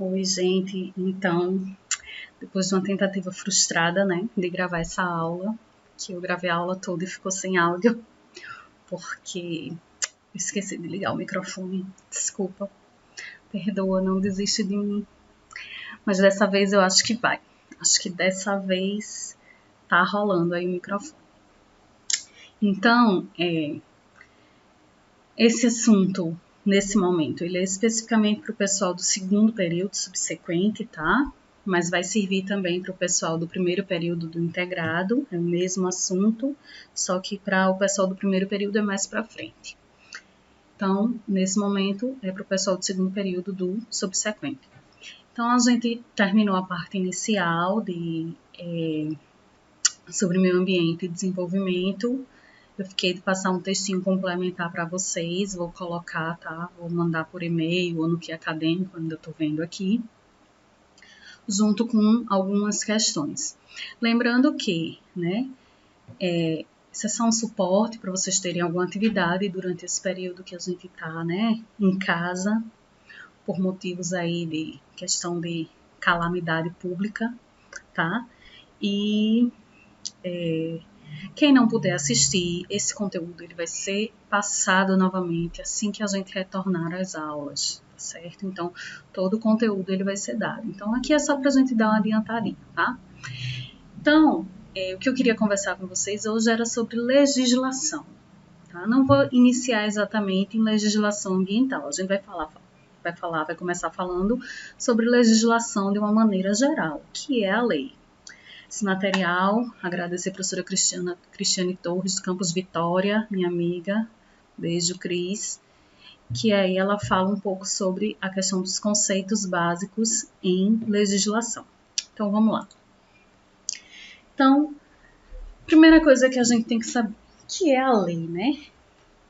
Oi, gente. Então, depois de uma tentativa frustrada, né, de gravar essa aula, que eu gravei a aula toda e ficou sem áudio, porque eu esqueci de ligar o microfone. Desculpa, perdoa, não desiste de mim. Mas dessa vez eu acho que vai. Acho que dessa vez tá rolando aí o microfone. Então, esse assunto, nesse momento, ele é especificamente para o pessoal do segundo período subsequente, tá? Mas vai servir também para o pessoal do primeiro período do integrado, é o mesmo assunto, só que para o pessoal do primeiro período é mais para frente. Então, nesse momento, é para o pessoal do segundo período do subsequente. Então, a gente terminou a parte inicial sobre meio ambiente e desenvolvimento. Eu fiquei de passar um textinho complementar para vocês, vou colocar, tá? Vou mandar por e-mail ou no que acadêmico, ainda estou vendo aqui, junto com algumas questões. Lembrando que, né, isso é só um suporte para vocês terem alguma atividade durante esse período que a gente está, né, em casa, por motivos aí de questão de calamidade pública, tá? E quem não puder assistir, esse conteúdo ele vai ser passado novamente assim que a gente retornar às aulas, certo? Então, todo o conteúdo ele vai ser dado. Então, aqui é só para a gente dar uma adiantadinha, tá? Então, o que eu queria conversar com vocês hoje era sobre legislação, tá? Não vou iniciar exatamente em legislação ambiental, a gente vai começar falando sobre legislação de uma maneira geral, que é a lei. Esse material, agradecer a professora Cristiane Torres, do Campus Vitória, minha amiga, beijo, Cris, que aí ela fala um pouco sobre a questão dos conceitos básicos em legislação. Então, vamos lá. Então, primeira coisa que a gente tem que saber, que é a lei, né?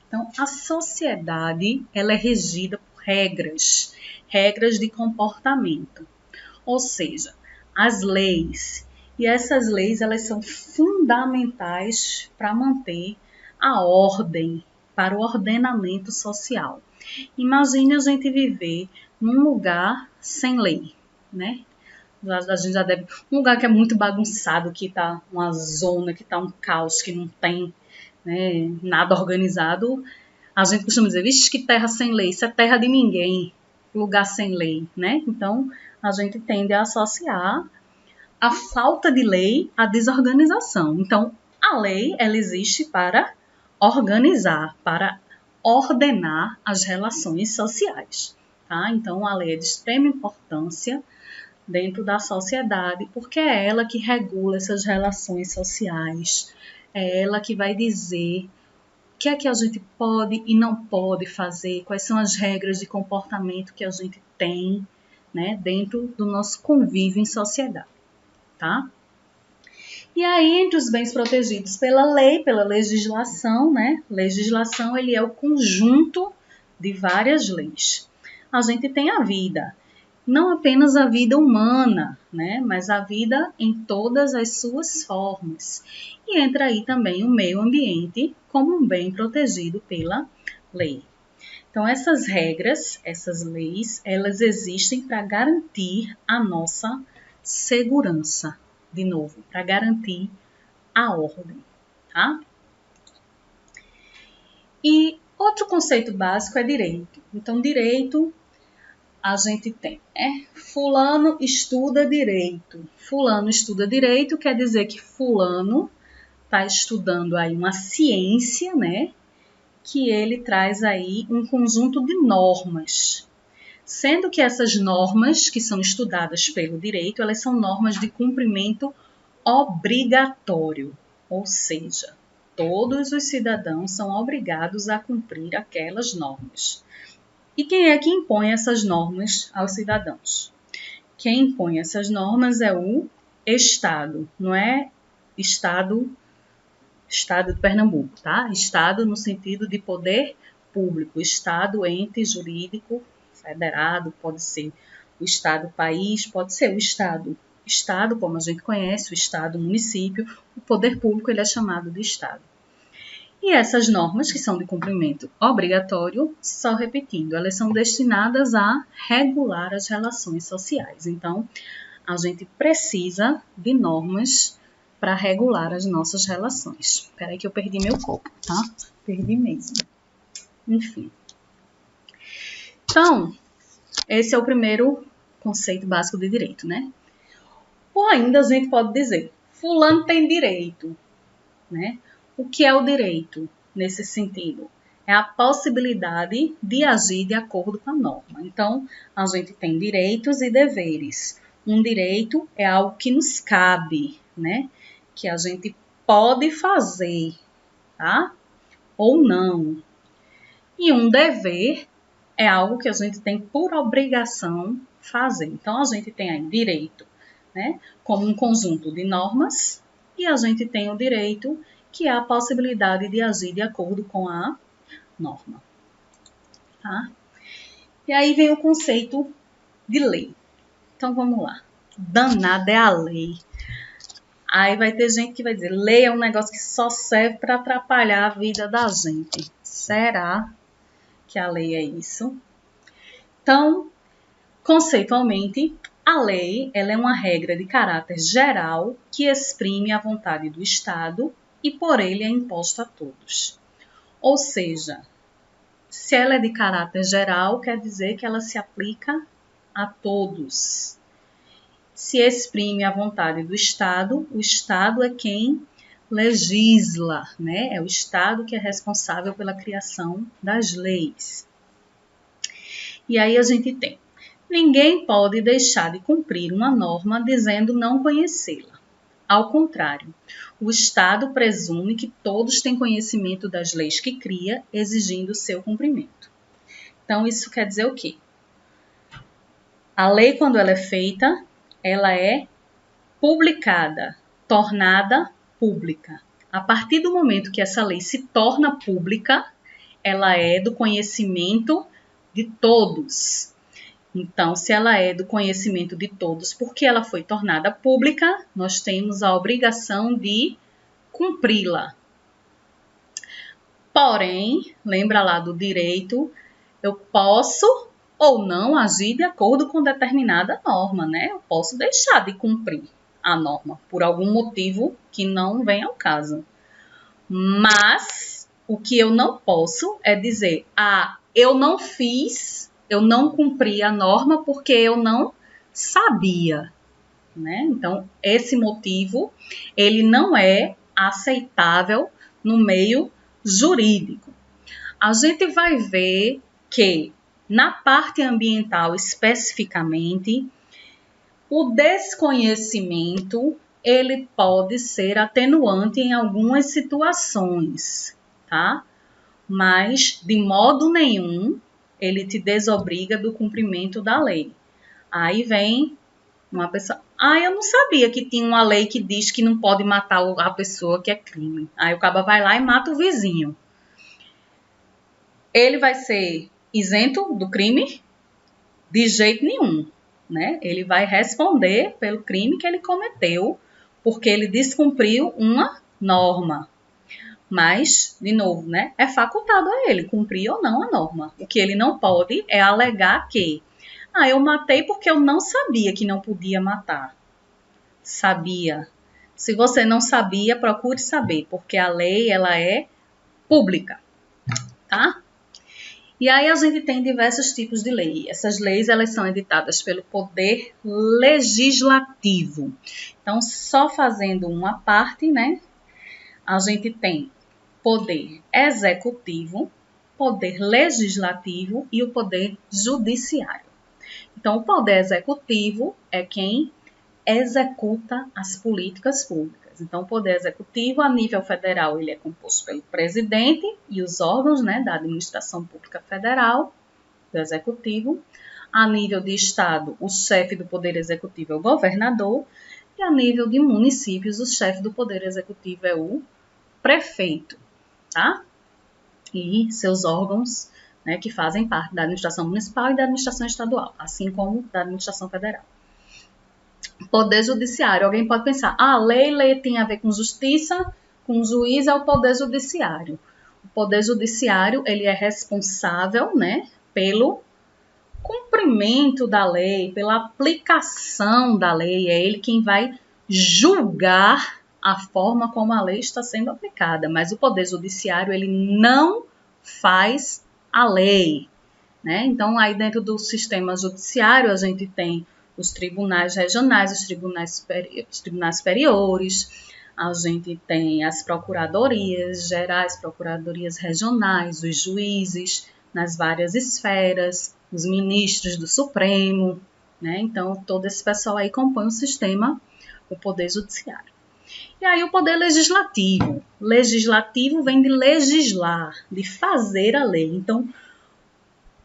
Então, a sociedade, ela é regida por regras de comportamento, ou seja, as leis. E essas leis, elas são fundamentais para manter a ordem, para o ordenamento social. Imagine a gente viver num lugar sem lei, né? A gente já deve... Um lugar que é muito bagunçado, que tá uma zona, que tá um caos, que não tem, né, nada organizado. A gente costuma dizer, vixe, que terra sem lei, isso é terra de ninguém, lugar sem lei, né? Então, a gente tende a associar a falta de lei à desorganização. Então, a lei, ela existe para organizar, para ordenar as relações sociais, tá? Então, a lei é de extrema importância dentro da sociedade, porque é ela que regula essas relações sociais, é ela que vai dizer o que é que a gente pode e não pode fazer, quais são as regras de comportamento que a gente tem, né, dentro do nosso convívio em sociedade, tá? E aí, entre os bens protegidos pela lei, pela legislação, né? Legislação, ele é o conjunto de várias leis. A gente tem a vida, não apenas a vida humana, né? Mas a vida em todas as suas formas. E entra aí também o meio ambiente como um bem protegido pela lei. Então, essas regras, essas leis, elas existem para garantir a nossa segurança, de novo, para garantir a ordem, tá? E outro conceito básico é direito. Então, direito a gente tem, né? Fulano estuda direito. Fulano estuda direito quer dizer que fulano está estudando aí uma ciência, né? Que ele traz aí um conjunto de normas. Sendo que essas normas que são estudadas pelo direito, elas são normas de cumprimento obrigatório, ou seja, todos os cidadãos são obrigados a cumprir aquelas normas. E quem é que impõe essas normas aos cidadãos? Quem impõe essas normas é o Estado, não é Estado de Pernambuco, tá? Estado no sentido de poder público, Estado, ente jurídico, federado, pode ser o Estado-país, pode ser o Estado, como a gente conhece, o Estado-município, o poder público ele é chamado de Estado. E essas normas, que são de cumprimento obrigatório, só repetindo, elas são destinadas a regular as relações sociais. Então, a gente precisa de normas para regular as nossas relações. Espera aí que eu perdi meu copo, tá? Perdi mesmo. Enfim. Então, esse é o primeiro conceito básico de direito, né? Ou ainda a gente pode dizer, fulano tem direito, né? O que é o direito nesse sentido? É a possibilidade de agir de acordo com a norma. Então, a gente tem direitos e deveres. Um direito é algo que nos cabe, né? Que a gente pode fazer, tá? Ou não. E um dever é algo que a gente tem por obrigação fazer. Então, a gente tem aí direito, né? Como um conjunto de normas, e a gente tem o direito, que é a possibilidade de agir de acordo com a norma. Tá? E aí vem o conceito de lei. Então, vamos lá. Danada é a lei. Aí vai ter gente que vai dizer, lei é um negócio que só serve para atrapalhar a vida da gente. Será que a lei é isso? Então, conceitualmente, a lei ela é uma regra de caráter geral que exprime a vontade do Estado e por ele é imposta a todos. Ou seja, se ela é de caráter geral, quer dizer que ela se aplica a todos. Se exprime a vontade do Estado, o Estado é quem legisla, né? É o Estado que é responsável pela criação das leis. E aí a gente tem, ninguém pode deixar de cumprir uma norma dizendo não conhecê-la. Ao contrário, o Estado presume que todos têm conhecimento das leis que cria, exigindo seu cumprimento. Então, isso quer dizer o quê? A lei, quando ela é feita, ela é publicada, tornada pública. A partir do momento que essa lei se torna pública, ela é do conhecimento de todos. Então, se ela é do conhecimento de todos, porque ela foi tornada pública, nós temos a obrigação de cumpri-la. Porém, lembra lá do direito, eu posso ou não agir de acordo com determinada norma, né? Eu posso deixar de cumprir a norma por algum motivo que não vem ao caso. Mas o que eu não posso é dizer, eu não fiz, eu não cumpri a norma porque eu não sabia, né? Então, esse motivo, ele não é aceitável no meio jurídico. A gente vai ver que, na parte ambiental especificamente, o desconhecimento ele pode ser atenuante em algumas situações, tá? Mas, de modo nenhum, ele te desobriga do cumprimento da lei. Aí vem uma pessoa, eu não sabia que tinha uma lei que diz que não pode matar a pessoa que é crime. Aí o cara vai lá e mata o vizinho. Ele vai ser isento do crime? De jeito nenhum, né? Ele vai responder pelo crime que ele cometeu, porque ele descumpriu uma norma. Mas, de novo, né? É facultado a ele cumprir ou não a norma. O que ele não pode é alegar que eu matei porque eu não sabia que não podia matar. Sabia. Se você não sabia, procure saber, porque a lei ela é pública, tá? E aí a gente tem diversos tipos de lei. Essas leis elas são editadas pelo poder legislativo. Então, só fazendo uma parte, né? A gente tem poder executivo, poder legislativo e o poder judiciário. Então, o poder executivo é quem executa as políticas públicas. Então, o poder executivo, a nível federal, ele é composto pelo presidente e os órgãos, né, da administração pública federal, do executivo. A nível de estado, o chefe do poder executivo é o governador. E a nível de municípios, o chefe do poder executivo é o prefeito, tá? E seus órgãos, né, que fazem parte da administração municipal e da administração estadual, assim como da administração federal. Poder judiciário. Alguém pode pensar, lei tem a ver com justiça, com juiz é o poder judiciário. Poder Judiciário, ele é responsável, né, pelo cumprimento da lei, pela aplicação da lei. É ele quem vai julgar a forma como a lei está sendo aplicada. Mas o Poder Judiciário, ele não faz a lei, né? Então, aí dentro do sistema judiciário, a gente tem os tribunais regionais, os tribunais superiores, a gente tem as procuradorias gerais, procuradorias regionais, os juízes nas várias esferas, os ministros do Supremo, né? Então, todo esse pessoal aí compõe o sistema, o Poder Judiciário. E aí o Poder Legislativo. Legislativo vem de legislar, de fazer a lei. Então,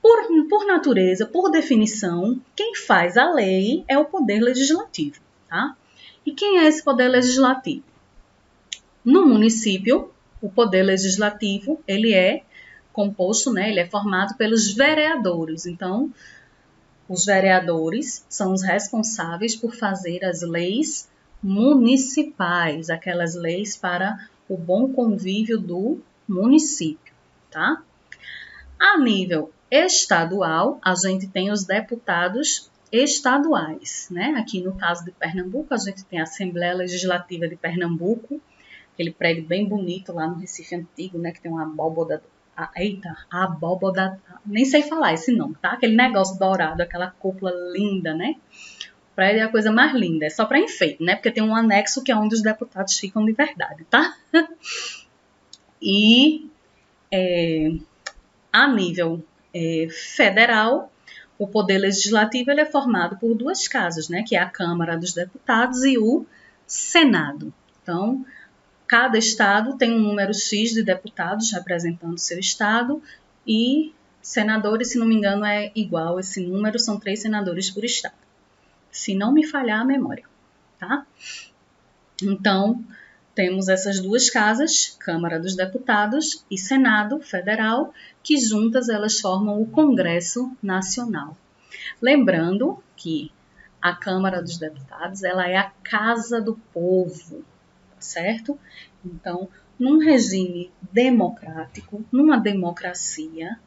por natureza, por definição, quem faz a lei é o Poder Legislativo, tá? E quem é esse Poder Legislativo? No município, o Poder Legislativo, ele é composto, né, ele é formado pelos vereadores. Então, os vereadores são os responsáveis por fazer as leis municipais, aquelas leis para o bom convívio do município, tá? A nível estadual, a gente tem os deputados estaduais, né? Aqui no caso de Pernambuco, a gente tem a Assembleia Legislativa de Pernambuco, aquele prédio bem bonito lá no Recife Antigo, né? Que tem uma abóboda, a abóboda, nem sei falar esse nome, tá? Aquele negócio dourado, aquela cúpula linda, né? O prédio é a coisa mais linda, é só para enfeite, né? Porque tem um anexo que é onde os deputados ficam de verdade, tá? E a nível federal, o Poder Legislativo ele é formado por duas casas, né? Que é a Câmara dos Deputados e o Senado. Então, cada estado tem um número X de deputados representando seu estado e senadores, se não me engano, é igual esse número, são 3 senadores por estado. Se não me falhar a memória, tá? Então, temos essas duas casas, Câmara dos Deputados e Senado Federal, que juntas elas formam o Congresso Nacional. Lembrando que a Câmara dos Deputados ela é a casa do povo, certo? Então, num regime democrático, numa democracia,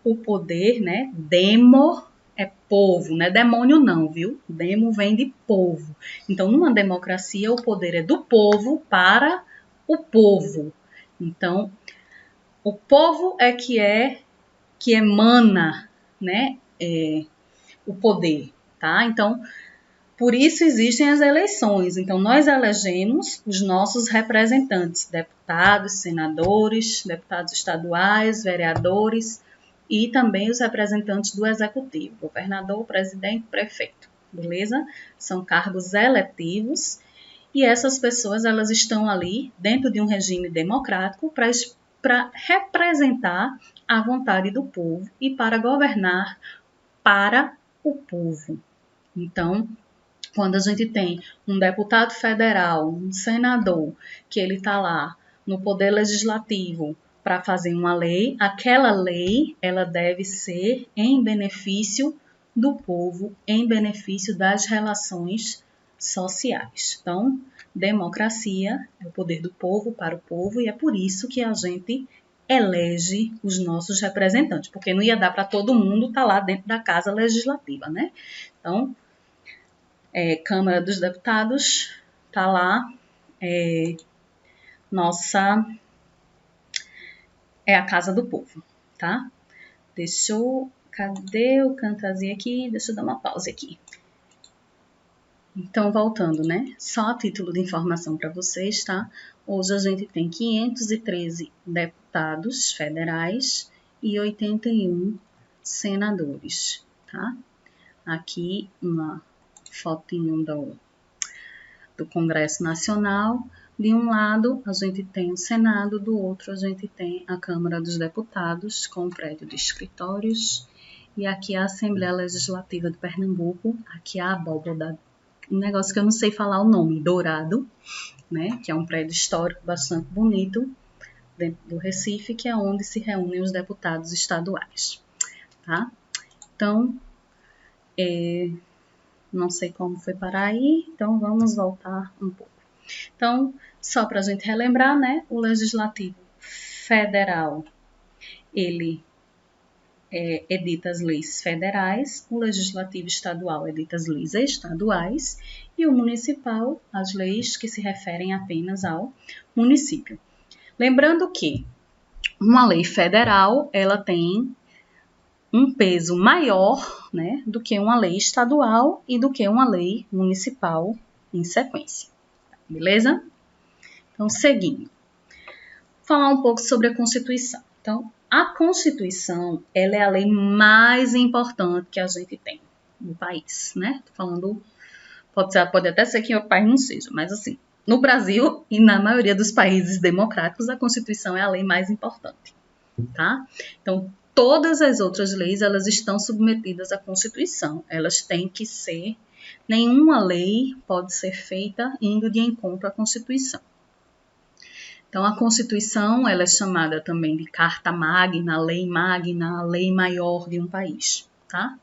o poder, né, demo é povo, não é demônio não, viu? Demo vem de povo. Então, numa democracia, o poder é do povo para o povo. Então, o povo é que emana, né, o poder, tá? Então, por isso existem as eleições. Então, nós elegemos os nossos representantes, deputados, senadores, deputados estaduais, vereadores e também os representantes do executivo, governador, presidente, prefeito, beleza? São cargos eletivos e essas pessoas elas estão ali dentro de um regime democrático para representar a vontade do povo e para governar para o povo. Então, quando a gente tem um deputado federal, um senador, que ele está lá no Poder Legislativo para fazer uma lei, aquela lei ela deve ser em benefício do povo, em benefício das relações sociais. Então, democracia é o poder do povo para o povo e é por isso que a gente elege os nossos representantes, porque não ia dar para todo mundo estar lá dentro da Casa Legislativa, né? Então, Câmara dos Deputados, tá lá, é a Casa do Povo, tá? Cadê o cantazinho aqui? Deixa eu dar uma pausa aqui. Então, voltando, né? Só a título de informação para vocês, tá? Hoje a gente tem 513 deputados federais e 81 senadores, tá? Aqui uma fotinho do Congresso Nacional. De um lado, a gente tem o Senado, do outro, a gente tem a Câmara dos Deputados, com o prédio de escritórios. E aqui a Assembleia Legislativa de Pernambuco, aqui a abóboda, um negócio que eu não sei falar o nome, dourado, né? Que é um prédio histórico bastante bonito, dentro do Recife, que é onde se reúnem os deputados estaduais, tá? Então, não sei como foi parar aí, então vamos voltar um pouco. Então, só para a gente relembrar, né, o Legislativo federal, ele edita as leis federais, o legislativo estadual edita as leis estaduais e o municipal, as leis que se referem apenas ao município. Lembrando que uma lei federal, ela tem um peso maior, né, do que uma lei estadual e do que uma lei municipal em sequência. Beleza? Então, seguindo. Falar um pouco sobre a Constituição. Então, a Constituição, ela é a lei mais importante que a gente tem no país, né? Tô falando, pode até ser que o país não seja, mas assim, no Brasil e na maioria dos países democráticos, a Constituição é a lei mais importante, tá? Então, todas as outras leis, elas estão submetidas à Constituição. Elas têm que ser, nenhuma lei pode ser feita indo de encontro à Constituição. Então, a Constituição, ela é chamada também de Carta Magna, a lei maior de um país, tá?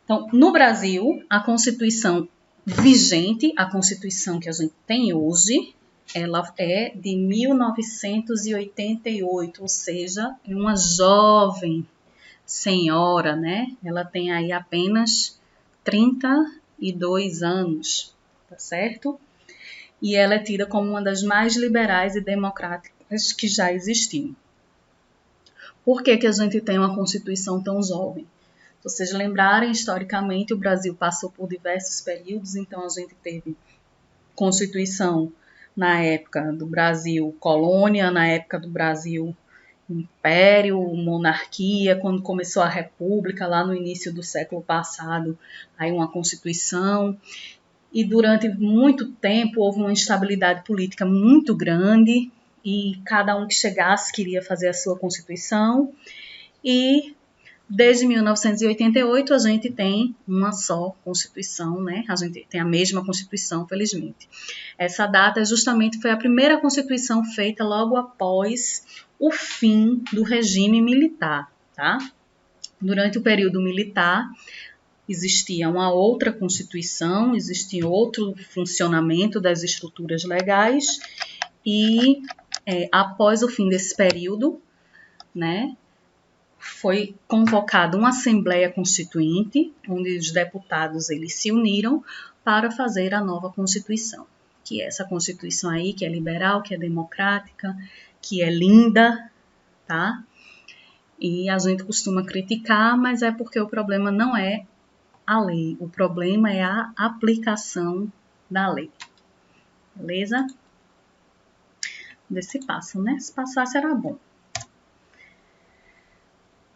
Então, no Brasil, a Constituição vigente, a Constituição que a gente tem hoje, ela é de 1988, ou seja, é uma jovem senhora, né? Ela tem aí apenas 32 anos, tá certo? E ela é tida como uma das mais liberais e democráticas que já existiu. Por que a gente tem uma Constituição tão jovem? Se vocês lembrarem, historicamente, o Brasil passou por diversos períodos, então a gente teve Constituição na época do Brasil colônia, na época do Brasil império, monarquia, quando começou a república, lá no início do século passado, aí uma Constituição. E durante muito tempo houve uma instabilidade política muito grande e cada um que chegasse queria fazer a sua Constituição. E desde 1988 a gente tem uma só Constituição, né? A gente tem a mesma Constituição, felizmente. Essa data justamente foi a primeira Constituição feita logo após o fim do regime militar, tá? Durante o período militar, existia uma outra Constituição, existia outro funcionamento das estruturas legais e após o fim desse período, né, foi convocada uma Assembleia Constituinte, onde os deputados eles se uniram para fazer a nova Constituição, que é essa Constituição aí, que é liberal, que é democrática, que é linda, tá? E a gente costuma criticar, mas é porque o problema não é a lei, o problema é a aplicação da lei. Beleza? Ver se passa, né? Se passasse era bom.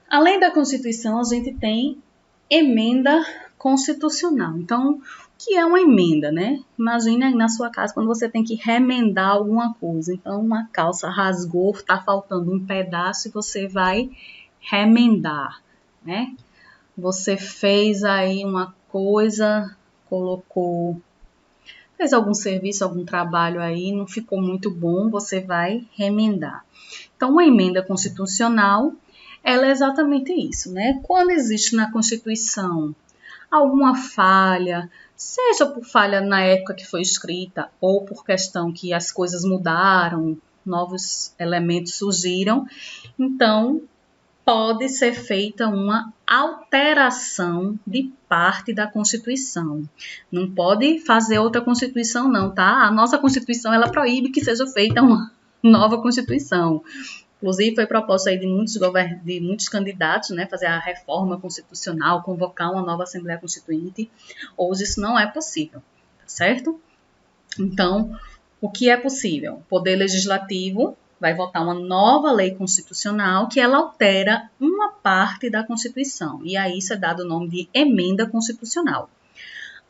Além da Constituição, a gente tem emenda constitucional. Então, o que é uma emenda, né? Imagine aí na sua casa quando você tem que remendar alguma coisa. Então, uma calça rasgou, está faltando um pedaço e você vai remendar, né? Você fez aí uma coisa, fez algum serviço, algum trabalho aí, não ficou muito bom, você vai remendar. Então, uma emenda constitucional, ela é exatamente isso, né? Quando existe na Constituição alguma falha, seja por falha na época que foi escrita, ou por questão que as coisas mudaram, novos elementos surgiram, então pode ser feita uma alteração de parte da Constituição. Não pode fazer outra Constituição não, tá? A nossa Constituição, ela proíbe que seja feita uma nova Constituição. Inclusive, foi proposta aí de muitos candidatos, né, fazer a reforma constitucional, convocar uma nova Assembleia Constituinte. Hoje isso não é possível, tá certo? Então, o que é possível? O Poder Legislativo vai votar uma nova lei constitucional que ela altera uma parte da Constituição. E aí isso é dado o nome de emenda constitucional.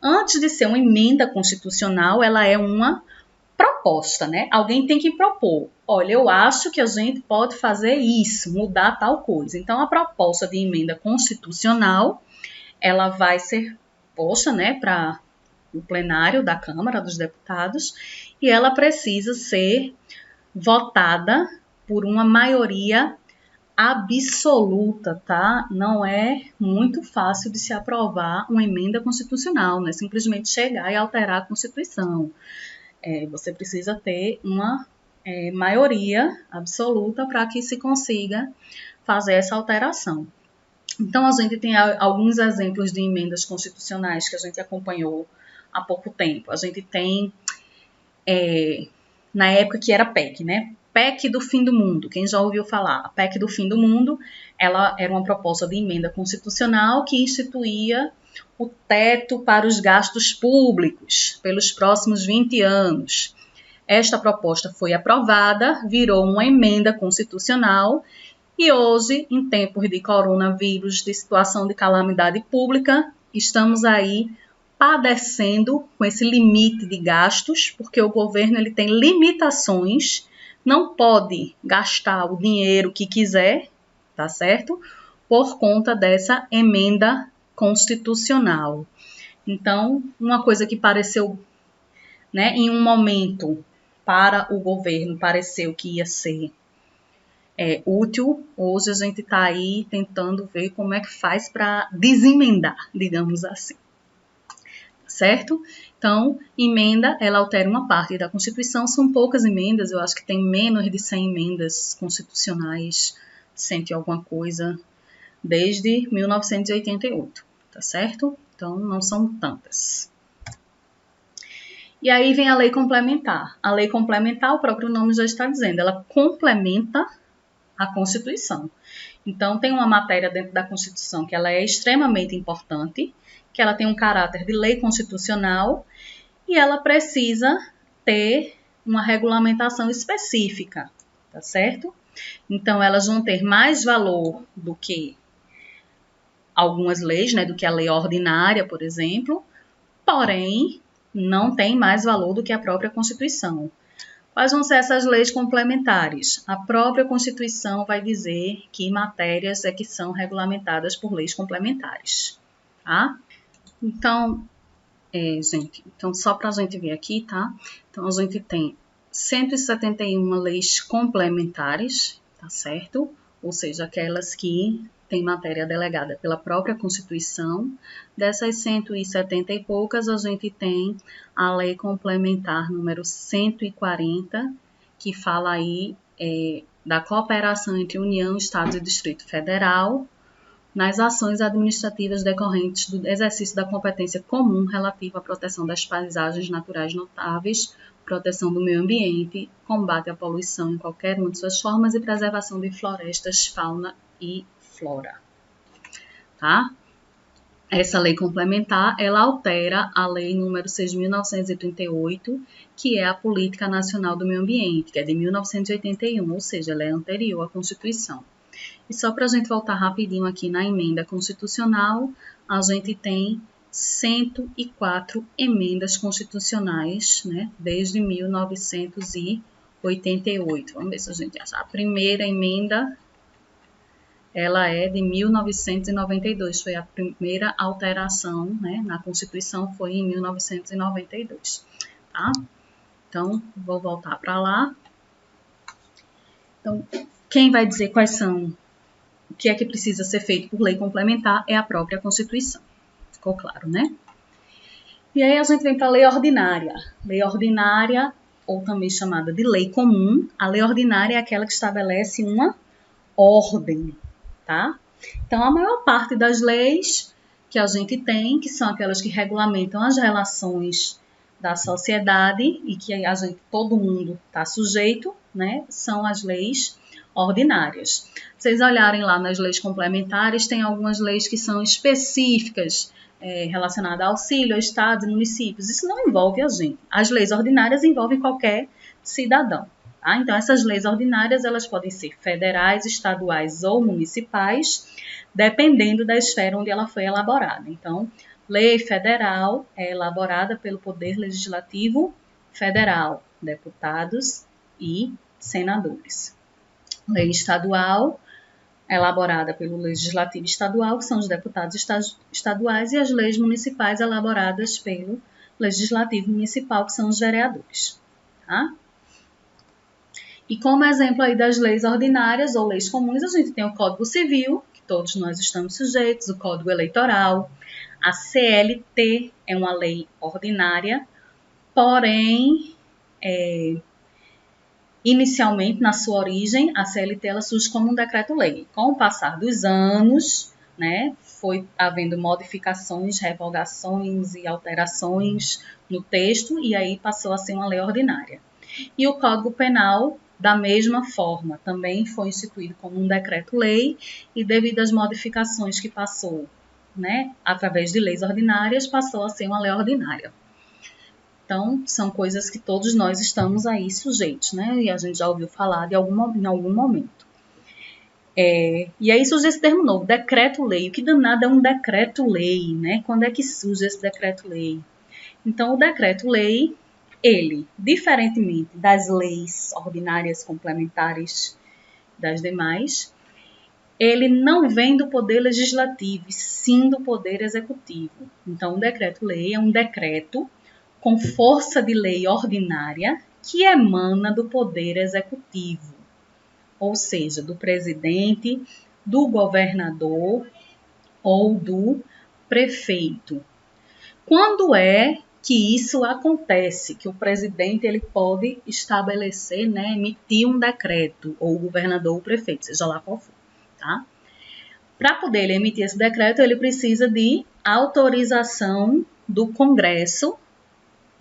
Antes de ser uma emenda constitucional, ela é uma proposta, né? Alguém tem que propor. Olha, eu acho que a gente pode fazer isso, mudar tal coisa. Então, a proposta de emenda constitucional, ela vai ser posta, né, para o plenário da Câmara dos Deputados e ela precisa ser votada por uma maioria absoluta, tá? Não é muito fácil de se aprovar uma emenda constitucional, não é simplesmente chegar e alterar a Constituição. Você precisa ter uma maioria absoluta para que se consiga fazer essa alteração. Então, a gente tem alguns exemplos de emendas constitucionais que a gente acompanhou há pouco tempo. A gente tem, na época que era PEC, né? PEC do fim do mundo. Quem já ouviu falar? A PEC do fim do mundo, ela era uma proposta de emenda constitucional que instituía o teto para os gastos públicos pelos próximos 20 anos. Esta proposta foi aprovada, virou uma emenda constitucional e hoje, em tempos de coronavírus, de situação de calamidade pública, estamos aí padecendo com esse limite de gastos, porque o governo ele tem limitações, não pode gastar o dinheiro que quiser, tá certo? Por conta dessa emenda constitucional. Então, uma coisa que pareceu, né, em um momento para o governo, pareceu que ia ser útil, hoje a gente está aí tentando ver como é que faz para desemendar, digamos assim. Certo? Então, emenda, ela altera uma parte da Constituição, são poucas emendas, eu acho que tem menos de 100 emendas constitucionais, 100 e alguma coisa, desde 1988, tá certo? Então, não são tantas. E aí vem a lei complementar. A lei complementar, o próprio nome já está dizendo, ela complementa a Constituição. Então, tem uma matéria dentro da Constituição que ela é extremamente importante, que ela tem um caráter de lei constitucional e ela precisa ter uma regulamentação específica, tá certo? Então, elas vão ter mais valor do que algumas leis, né, do que a lei ordinária, por exemplo, porém, não tem mais valor do que a própria Constituição. Quais vão ser essas leis complementares? A própria Constituição vai dizer que matérias é que são regulamentadas por leis complementares, tá? Então, gente, só para a gente ver aqui, tá? Então, a gente tem 171 leis complementares, tá certo? Ou seja, aquelas que têm matéria delegada pela própria Constituição. Dessas 170 e poucas, a gente tem a Lei Complementar número 140, que fala aí da cooperação entre União, Estados e Distrito Federal, nas ações administrativas decorrentes do exercício da competência comum relativa à proteção das paisagens naturais notáveis, proteção do meio ambiente, combate à poluição em qualquer uma de suas formas e preservação de florestas, fauna e flora. Tá? Essa lei complementar, ela altera a lei número 6.938, que é a Política Nacional do Meio Ambiente, que é de 1981, ou seja, ela é anterior à Constituição. E só para a gente voltar rapidinho aqui na emenda constitucional, a gente tem 104 emendas constitucionais, né, desde 1988. Vamos ver se a gente acha. A primeira emenda, ela é de 1992, foi a primeira alteração, né, na Constituição, foi em 1992, tá? Então, vou voltar para lá. Então, quem vai dizer quais são, o que é que precisa ser feito por lei complementar é a própria Constituição. Ficou claro, né? E aí a gente vem para a lei ordinária. Lei ordinária, ou também chamada de lei comum. A lei ordinária é aquela que estabelece uma ordem, tá? Então, a maior parte das leis que a gente tem, que são aquelas que regulamentam as relações da sociedade e que todo mundo está sujeito, né, são as leis ordinárias. Vocês olharem lá nas leis complementares, tem algumas leis que são específicas relacionadas ao auxílio, a estados e municípios. Isso não envolve a gente. As leis ordinárias envolvem qualquer cidadão. Tá? Então, essas leis ordinárias elas podem ser federais, estaduais ou municipais, dependendo da esfera onde ela foi elaborada. Então, lei federal é elaborada pelo Poder Legislativo Federal, deputados e senadores. Lei estadual, elaborada pelo Legislativo Estadual, que são os deputados estaduais, e as leis municipais, elaboradas pelo Legislativo Municipal, que são os vereadores. Tá? E como exemplo aí das leis ordinárias ou leis comuns, a gente tem o Código Civil, que todos nós estamos sujeitos, o Código Eleitoral, a CLT é uma lei ordinária, porém, Inicialmente, na sua origem, a CLT ela surge como um decreto-lei. Com o passar dos anos, né, foi havendo modificações, revogações e alterações no texto, e aí passou a ser uma lei ordinária. E o Código Penal, da mesma forma, também foi instituído como um decreto-lei, e devido às modificações que passou, né, através de leis ordinárias, passou a ser uma lei ordinária. Então, são coisas que todos nós estamos aí sujeitos, né? E a gente já ouviu falar em algum momento. E aí surge esse termo novo, decreto-lei. O que danado é um decreto-lei, né? Quando é que surge esse decreto-lei? Então, o decreto-lei, ele, diferentemente das leis ordinárias complementares das demais, ele não vem do poder legislativo, e sim do poder executivo. Então, o decreto-lei é um decreto com força de lei ordinária que emana do poder executivo, ou seja, do presidente, do governador ou do prefeito. Quando é que isso acontece, que o presidente ele pode estabelecer, né, emitir um decreto, ou o governador ou o prefeito, seja lá qual for, tá? Para poder ele emitir esse decreto, ele precisa de autorização do Congresso,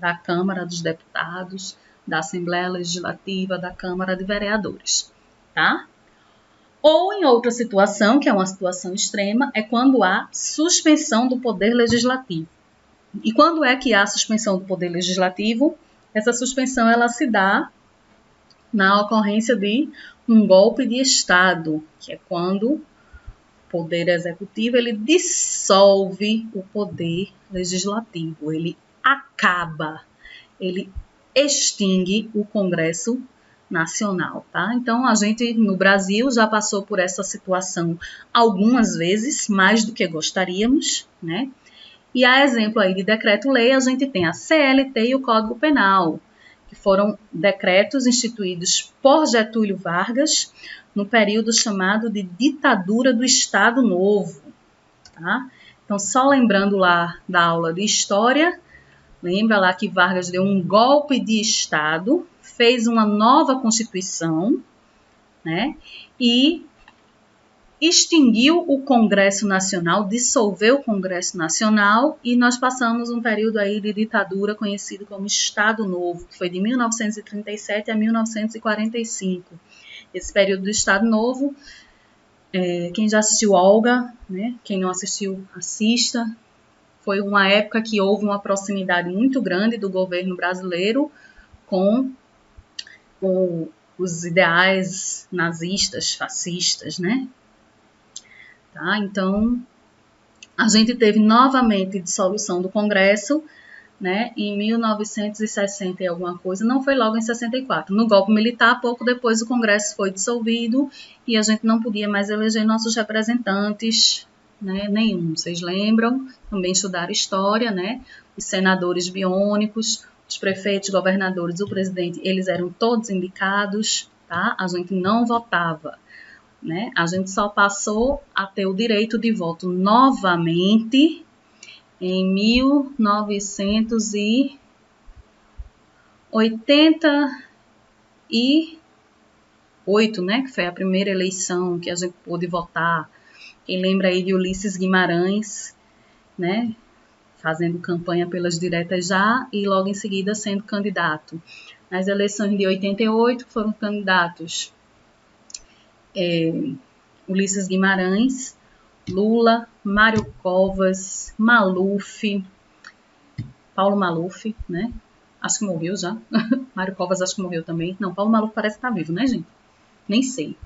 da Câmara dos Deputados, da Assembleia Legislativa, da Câmara de Vereadores, tá? Ou em outra situação, que é uma situação extrema, é quando há suspensão do poder legislativo. E quando é que há suspensão do poder legislativo? Essa suspensão ela se dá na ocorrência de um golpe de Estado, que é quando o poder executivo ele dissolve o poder legislativo, ele acaba, ele extingue o Congresso Nacional, tá? Então, a gente no Brasil já passou por essa situação algumas vezes, mais do que gostaríamos, né? E a exemplo aí de decreto-lei, a gente tem a CLT e o Código Penal, que foram decretos instituídos por Getúlio Vargas no período chamado de ditadura do Estado Novo, tá? Então, só lembrando lá da aula de História, lembra lá que Vargas deu um golpe de Estado, fez uma nova Constituição, né? E extinguiu o Congresso Nacional, dissolveu o Congresso Nacional e nós passamos um período aí de ditadura conhecido como Estado Novo, que foi de 1937 a 1945. Esse período do Estado Novo, quem já assistiu Olga, né? Quem não assistiu, assista. Foi uma época que houve uma proximidade muito grande do governo brasileiro com os ideais nazistas, fascistas, né? Tá? Então, a gente teve novamente dissolução do Congresso, né, em 1960 e alguma coisa, não foi logo em 64. No golpe militar, pouco depois o Congresso foi dissolvido e a gente não podia mais eleger nossos representantes, né, nenhum. Vocês lembram? Também estudaram história, né? Os senadores biônicos, os prefeitos, governadores, o presidente, eles eram todos indicados, tá? A gente não votava, né? A gente só passou a ter o direito de voto novamente em 1988, né? Que foi a primeira eleição que a gente pôde votar. Quem lembra aí de Ulisses Guimarães, né? Fazendo campanha pelas diretas já e logo em seguida sendo candidato. Nas eleições de 88 foram candidatos Ulisses Guimarães, Lula, Mário Covas, Maluf, Paulo Maluf, né? Acho que morreu já. Mário Covas acho que morreu também. Não, Paulo Maluf parece que tá vivo, né, gente? Nem sei.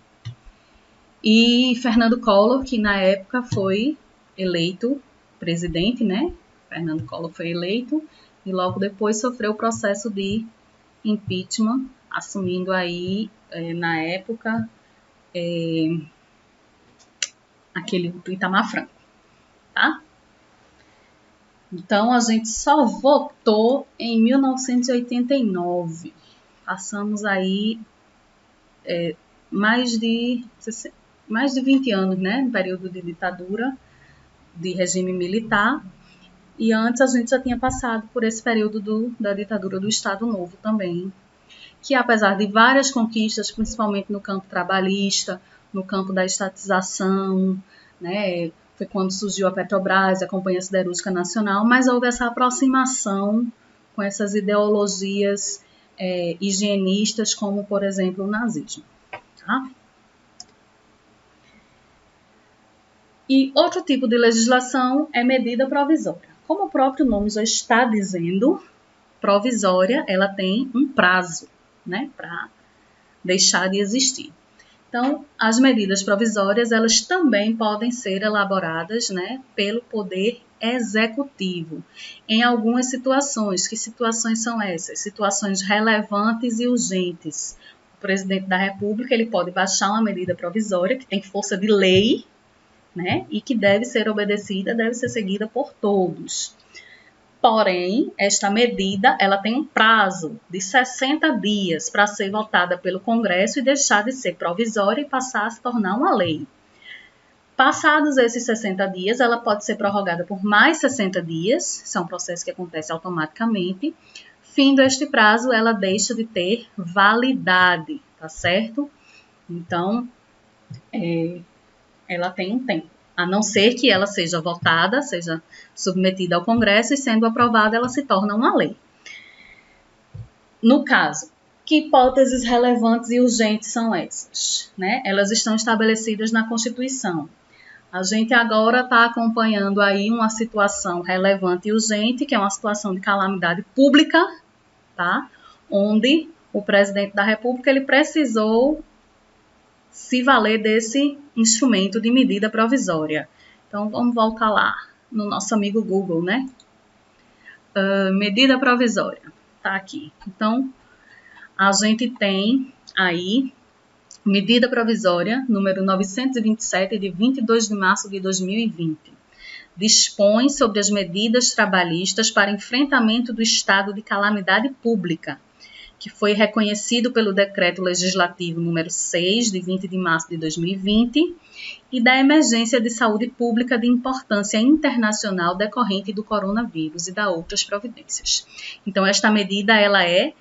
E Fernando Collor, que na época foi eleito presidente, né? Fernando Collor foi eleito e logo depois sofreu o processo de impeachment, assumindo aí, na época, aquele do Itamar Franco, tá? Então, a gente só votou em 1989. Passamos aí mais de 20 anos, né? No período de ditadura, de regime militar. E antes a gente já tinha passado por esse período da ditadura do Estado Novo também. que apesar de várias conquistas, principalmente no campo trabalhista, no campo da estatização, né, foi quando surgiu a Petrobras, a Companhia Siderúrgica Nacional, mas houve essa aproximação com essas ideologias higienistas, como, por exemplo, o nazismo. Tá? E outro tipo de legislação é medida provisória. Como o próprio nome já está dizendo, provisória, ela tem um prazo, né, para deixar de existir. Então, as medidas provisórias, elas também podem ser elaboradas, né, pelo Poder Executivo, em algumas situações. Que situações são essas? Situações relevantes e urgentes. O presidente da República, ele pode baixar uma medida provisória que tem força de lei, né, e que deve ser obedecida, deve ser seguida por todos. Porém, esta medida ela tem um prazo de 60 dias para ser votada pelo Congresso e deixar de ser provisória e passar a se tornar uma lei. Passados esses 60 dias, ela pode ser prorrogada por mais 60 dias, isso é um processo que acontece automaticamente. Findo este prazo, ela deixa de ter validade, tá certo? Então, ela tem um tempo. A não ser que ela seja votada, seja submetida ao Congresso e, sendo aprovada, ela se torna uma lei. No caso, que hipóteses relevantes e urgentes são essas? Né? Elas estão estabelecidas na Constituição. A gente agora está acompanhando aí uma situação relevante e urgente, que é uma situação de calamidade pública, tá? Onde o presidente da República ele precisou se valer desse instrumento de medida provisória. Então, vamos voltar lá no nosso amigo Google, né? Medida provisória, tá aqui. Então, a gente tem aí medida provisória número 927, de 22 de março de 2020. Dispõe sobre as medidas trabalhistas para enfrentamento do estado de calamidade pública, que foi reconhecido pelo Decreto Legislativo número 6, de 20 de março de 2020, e da emergência de saúde pública de importância internacional decorrente do coronavírus e da outras providências. Então, esta medida ela é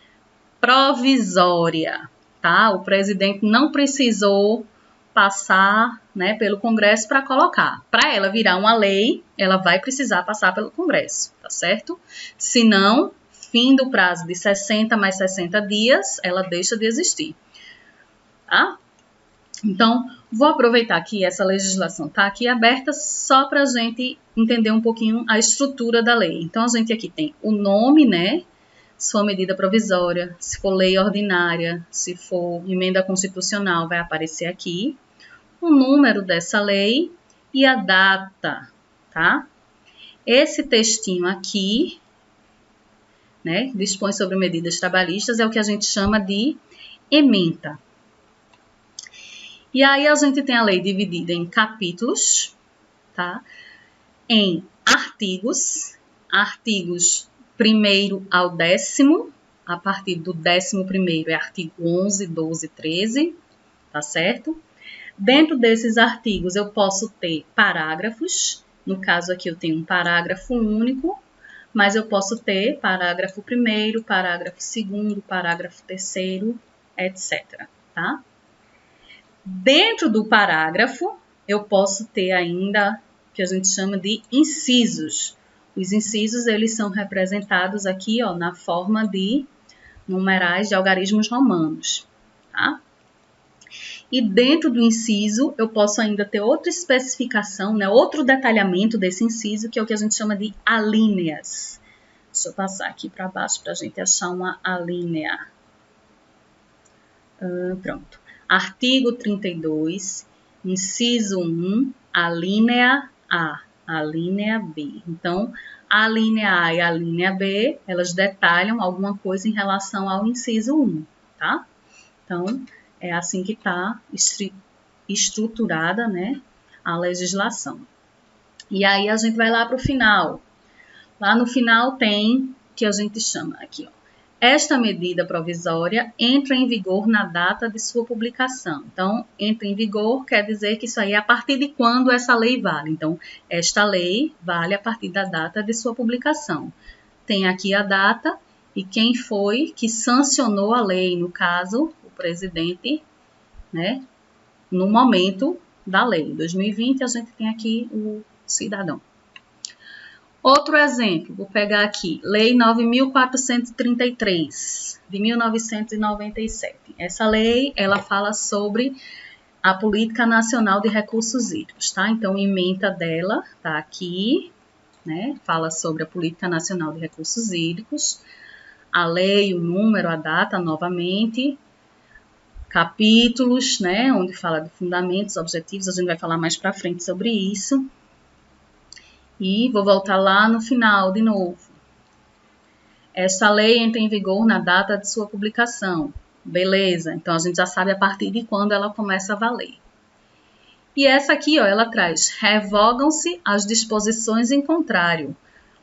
provisória, tá? O presidente não precisou passar, né, pelo Congresso para colocar. Para ela virar uma lei, ela vai precisar passar pelo Congresso, tá certo? Se não, fim do prazo de 60 mais 60 dias, ela deixa de existir, tá? Então, vou aproveitar que essa legislação está aqui aberta só para a gente entender um pouquinho a estrutura da lei. Então, a gente aqui tem o nome, né? Se for medida provisória, se for lei ordinária, se for emenda constitucional, vai aparecer aqui o número dessa lei e a data, tá? Esse textinho aqui, né, dispõe sobre medidas trabalhistas, é o que a gente chama de ementa. E aí a gente tem a lei dividida em capítulos, tá? Em artigos 1º ao 10º, a partir do 11º é artigo 11, 12, 13, tá certo? Dentro desses artigos eu posso ter parágrafos, no caso aqui eu tenho um parágrafo único, mas eu posso ter parágrafo 1º, parágrafo 2º, parágrafo 3º, etc, tá? Dentro do parágrafo, eu posso ter ainda o que a gente chama de incisos. Os incisos, eles são representados aqui, ó, na forma de numerais de algarismos romanos, tá? E dentro do inciso, eu posso ainda ter outra especificação, né, outro detalhamento desse inciso, que é o que a gente chama de alíneas. Deixa eu passar aqui para baixo para a gente achar uma alínea. Pronto. Artigo 32, inciso 1, alínea A, alínea B. Então, a alínea A e a alínea B, elas detalham alguma coisa em relação ao inciso 1, tá? Então, é assim que está estruturada, né, a legislação. E aí a gente vai lá para o final. Lá no final tem o que a gente chama aqui, ó. Esta medida provisória entra em vigor na data de sua publicação. Então, entra em vigor quer dizer que isso aí é a partir de quando essa lei vale. Então, esta lei vale a partir da data de sua publicação. Tem aqui a data e quem foi que sancionou a lei, no caso, o presidente, né, no momento da lei. Em 2020, a gente tem aqui o cidadão. Outro exemplo, vou pegar aqui, Lei 9.433, de 1997. Essa lei, ela fala sobre a Política Nacional de Recursos Hídricos, tá? Então, ementa dela, tá aqui, né? Fala sobre a Política Nacional de Recursos Hídricos, a lei, o número, a data, novamente, capítulos, né? Onde fala de fundamentos, objetivos, a gente vai falar mais para frente sobre isso. E vou voltar lá no final de novo. Essa lei entra em vigor na data de sua publicação. Beleza, então a gente já sabe a partir de quando ela começa a valer. E essa aqui, ó, ela traz, revogam-se as disposições em contrário.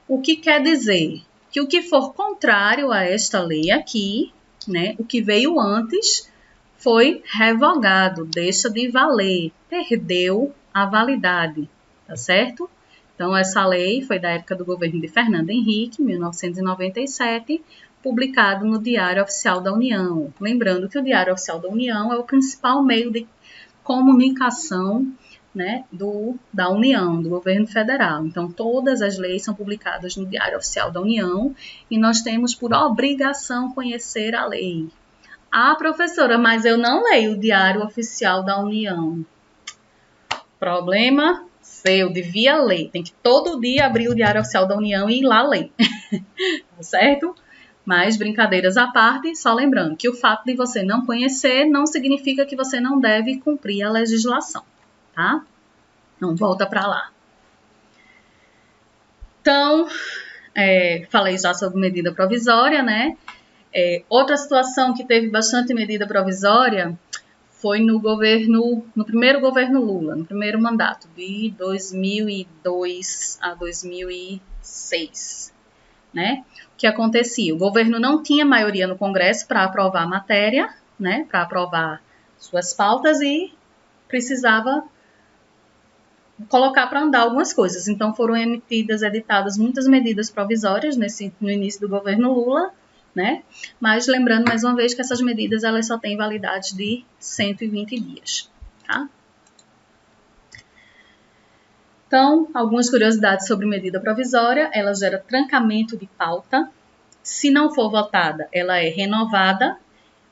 O que quer dizer? Que o que for contrário a esta lei aqui, né, o que veio antes, foi revogado, deixa de valer, perdeu a validade, tá certo? Então, essa lei foi da época do governo de Fernando Henrique, 1997, publicado no Diário Oficial da União. Lembrando que o Diário Oficial da União é o principal meio de comunicação, né, da União, do governo federal. Então, todas as leis são publicadas no Diário Oficial da União e nós temos por obrigação conhecer a lei. Ah, professora, mas eu não leio o Diário Oficial da União. Problema eu devia ler, tem que todo dia abrir o Diário Oficial da União e ir lá ler, tá certo? Mas, brincadeiras à parte, só lembrando que o fato de você não conhecer não significa que você não deve cumprir a legislação, tá? Não volta para lá. Então, falei já sobre medida provisória, né? Outra situação que teve bastante medida provisória foi no primeiro governo Lula, no primeiro mandato, de 2002 a 2006, né? O que acontecia? O governo não tinha maioria no Congresso para aprovar a matéria, né? Para aprovar suas pautas e precisava colocar para andar algumas coisas. Então, foram editadas muitas medidas provisórias no início do governo Lula, né? Mas lembrando mais uma vez que essas medidas elas só têm validade de 120 dias, tá? Então, algumas curiosidades sobre medida provisória. Ela gera trancamento de pauta. Se não for votada, ela é renovada.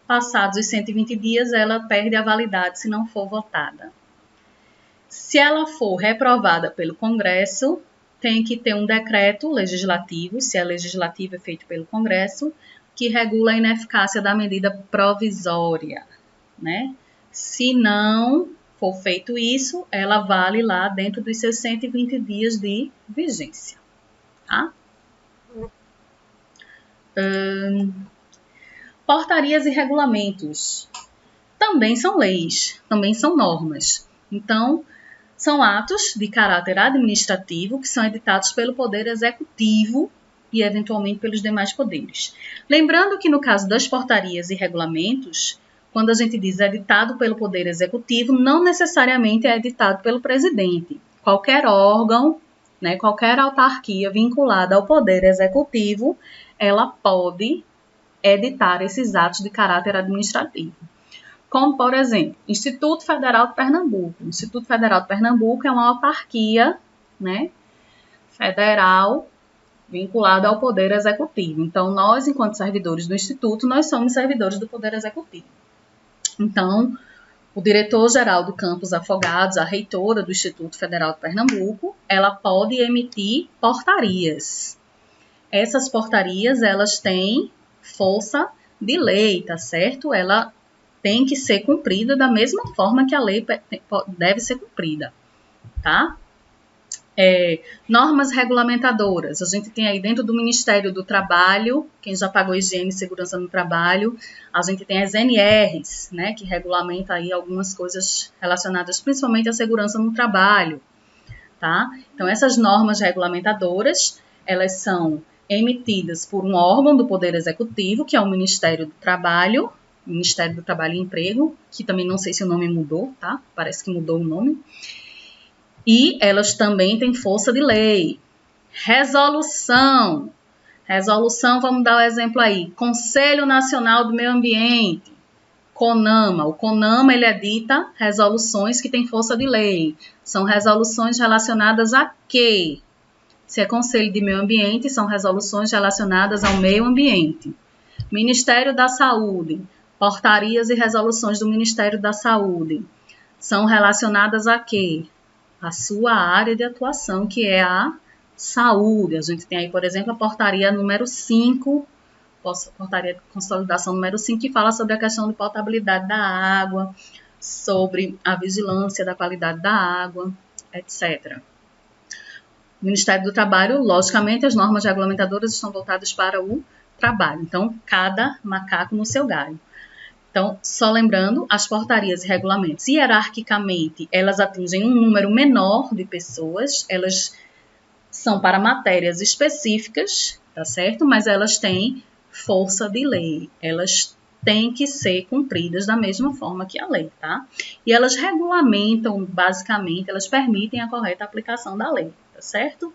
Passados os 120 dias, ela perde a validade se não for votada. Se ela for reprovada pelo Congresso, tem que ter um decreto legislativo, se é legislativo é feito pelo Congresso, que regula a ineficácia da medida provisória, né? Se não for feito isso, ela vale lá dentro dos seus 120 dias de vigência, tá? Portarias e regulamentos também são leis, também são normas. Então, são atos de caráter administrativo que são editados pelo Poder Executivo e, eventualmente, pelos demais poderes. Lembrando que, no caso das portarias e regulamentos, quando a gente diz editado pelo Poder Executivo, não necessariamente é editado pelo presidente. Qualquer órgão, né, qualquer autarquia vinculada ao Poder Executivo, ela pode editar esses atos de caráter administrativo. Como, por exemplo, Instituto Federal de Pernambuco. O Instituto Federal de Pernambuco é uma autarquia, né, federal vinculada ao Poder Executivo. Então, nós, enquanto servidores do Instituto, nós somos servidores do Poder Executivo. Então, o diretor-geral do Campus Afogados, a reitora do Instituto Federal de Pernambuco, ela pode emitir portarias. Essas portarias, elas têm força de lei, tá certo? Ela tem que ser cumprida da mesma forma que a lei deve ser cumprida, tá? Normas regulamentadoras. A gente tem aí dentro do Ministério do Trabalho, quem já pagou higiene e segurança no trabalho, a gente tem as NRs, né, que regulamenta aí algumas coisas relacionadas principalmente à segurança no trabalho, tá? Então, essas normas regulamentadoras, elas são emitidas por um órgão do Poder Executivo, que é o Ministério do Trabalho e Emprego, que também não sei se o nome mudou, tá? Parece que mudou o nome. E elas também têm força de lei. Resolução. Resolução, vamos dar o exemplo aí. Conselho Nacional do Meio Ambiente, CONAMA. O CONAMA, ele edita resoluções que têm força de lei. São resoluções relacionadas a quê? Se é Conselho de Meio Ambiente, são resoluções relacionadas ao meio ambiente. Ministério da Saúde, portarias e resoluções do Ministério da Saúde. São relacionadas a quê? A sua área de atuação, que é a saúde. A gente tem aí, por exemplo, a portaria número 5, portaria de consolidação número 5, que fala sobre a questão de potabilidade da água, sobre a vigilância da qualidade da água, etc. O Ministério do Trabalho, logicamente, as normas regulamentadoras estão voltadas para o trabalho. Então, cada macaco no seu galho. Então, só lembrando, as portarias e regulamentos, hierarquicamente, elas atingem um número menor de pessoas, elas são para matérias específicas, tá certo? Mas elas têm força de lei, elas têm que ser cumpridas da mesma forma que a lei, tá? E elas regulamentam, basicamente, elas permitem a correta aplicação da lei, tá certo?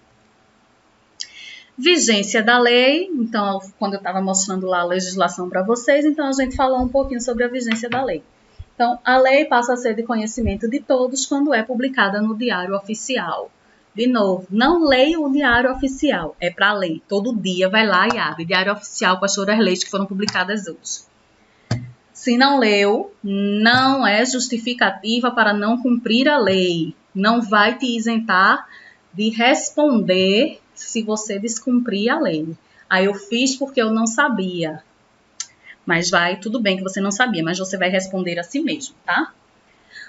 Vigência da lei, então, quando eu estava mostrando lá a legislação para vocês, então a gente falou um pouquinho sobre a vigência da lei. Então, a lei passa a ser de conhecimento de todos quando é publicada no Diário Oficial. De novo, não leia o Diário Oficial, é para ler. Todo dia vai lá e abre Diário Oficial com as leis que foram publicadas hoje. Se não leu, não é justificativa para não cumprir a lei. Não vai te isentar de responder se você descumprir a lei. Aí eu fiz porque eu não sabia. Mas tudo bem que você não sabia, mas você vai responder a si mesmo, tá?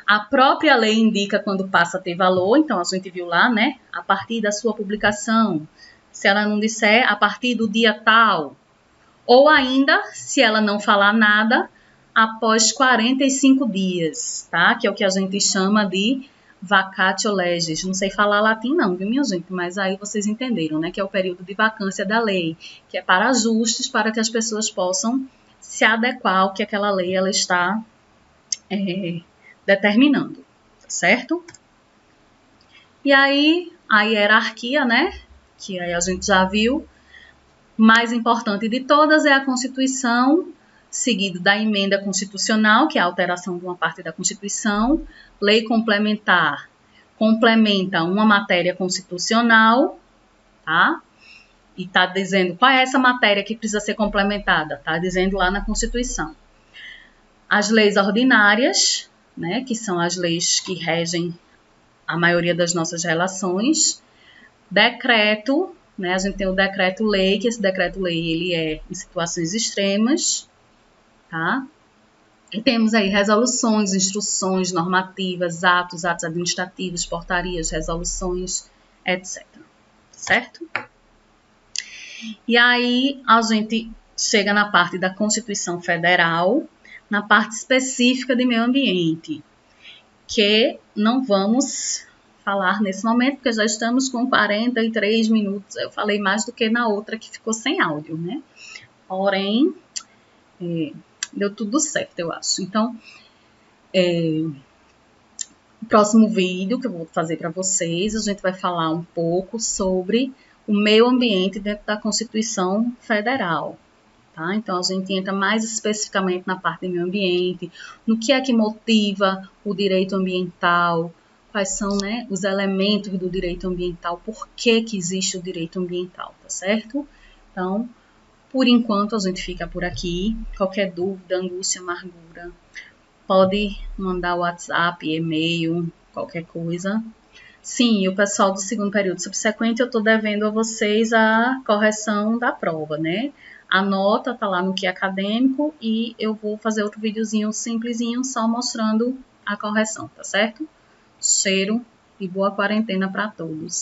A própria lei indica quando passa a ter valor, então a gente viu lá, né? A partir da sua publicação. Se ela não disser a partir do dia tal. Ou ainda, se ela não falar nada, após 45 dias, tá? Que é o que a gente chama de vacatio legis. Não sei falar latim não, viu, minha gente? Mas aí vocês entenderam, né? Que é o período de vacância da lei, que é para ajustes, para que as pessoas possam se adequar ao que aquela lei ela está determinando, tá certo? E aí, a hierarquia, né? Que aí a gente já viu. Mais importante de todas é a Constituição, seguido da emenda constitucional, que é a alteração de uma parte da Constituição. Lei complementar complementa uma matéria constitucional, tá? E está dizendo qual é essa matéria que precisa ser complementada, tá dizendo lá na Constituição. As leis ordinárias, né, que são as leis que regem a maioria das nossas relações. Decreto, né, a gente tem o decreto-lei, que esse decreto-lei ele é em situações extremas, tá? E temos aí resoluções, instruções normativas, atos administrativos, portarias, resoluções, etc. Certo? E aí a gente chega na parte da Constituição Federal, na parte específica de meio ambiente, que não vamos falar nesse momento, porque já estamos com 43 minutos. Eu falei mais do que na outra que ficou sem áudio, né? Porém, deu tudo certo, eu acho. Então, o próximo vídeo que eu vou fazer para vocês, a gente vai falar um pouco sobre o meio ambiente dentro da Constituição Federal. Tá? Então, a gente entra mais especificamente na parte do meio ambiente, no que é que motiva o direito ambiental, quais são, né, os elementos do direito ambiental, por que existe o direito ambiental, tá certo? Então, por enquanto, a gente fica por aqui. Qualquer dúvida, angústia, amargura, pode mandar WhatsApp, e-mail, qualquer coisa. Sim, e o pessoal do segundo período subsequente, eu estou devendo a vocês a correção da prova, né? A nota tá lá no que acadêmico e eu vou fazer outro videozinho simplesinho só mostrando a correção, tá certo? Cheiro e boa quarentena para todos.